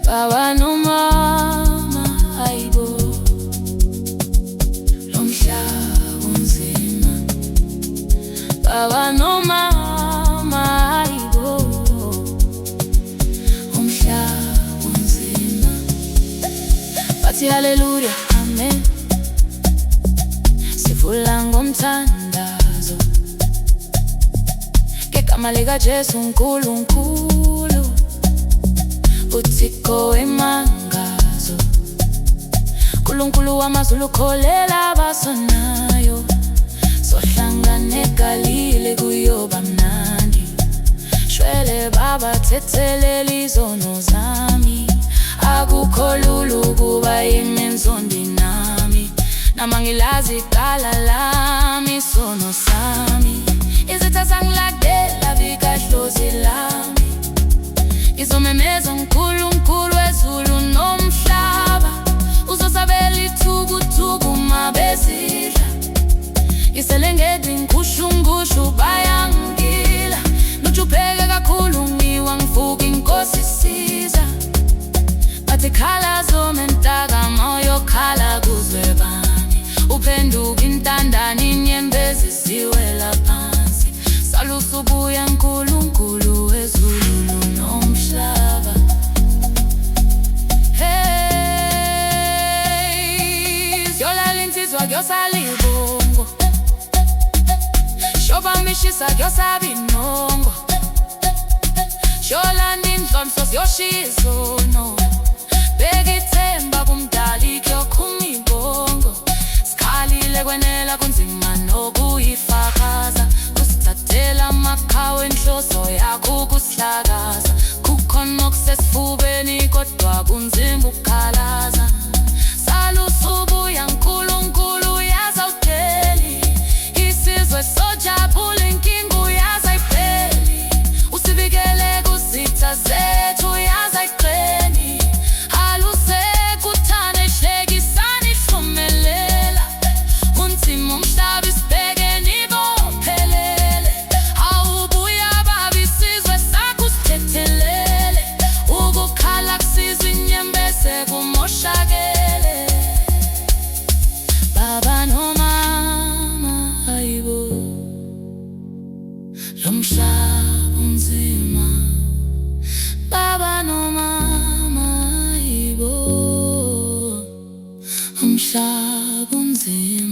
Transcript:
Baba nomama hayibo, lo mhlaba unzima. Baba nomama hayibo, umhlaba unzima. Bathi haleluya, amen, sivula ngomthandazo ngegama likaJesu uNkulunkulu, uThixo wemangazo, uNkulunkulu wamazulu ukholela abasonayo. Sohlangana eGalile kuyoba mnandi, shwele Baba thethelela izono zami. Akukho lula ukuba imenzondi nami, namangilazi icala lami, isono sami. Izitha zangilandela bikadlozi lami, izomemeza uNkulunkulu wezulu nomhlaba. Uzosabela ithukuthukuma uma bezidla, iselengedwa inkushungushu bayangila. Nujupheke kakhulu ngiwa ngivuka inkosi isiza. Bathi khala zomentaka moyo khala kuzwe bani, uphenduka intandane inyembezi ziwela phansi. Salusa ubuya uNkulunkulu wezulu nomhlaba. Siyolala insizwa kuyosala ibongo, shobambishisa kuyosaba inongo. Siyolanda indlomso siyoshiya izono, beka ithemba kumdali kuyokhuma ibongo. Sikhalile kwenela kunzima nokuyifakaza, kusithathela amakhawu enhloso yakho ukusihlakaza. Kukhona okusesifubeni kodwa kunzima ukukhalaza. Salusa ubuya uNkulunkulu uyazi awudeli, isizwe sojabula inkinga uyazi ayipheli. Usivikele kuzitha zethu uyazi ayiqheli, alusekuthane ihlekisani ihlumelela. Unzima umhlaba isibhekene ibophelele, awubuya baba isizwe sakho usithethelele. Ukukhala kusizwa inyembese kumoshakele. Baba nomama hayibo, lo mhlaba unzima. Baba nomama hayibo, umhlaba unzima.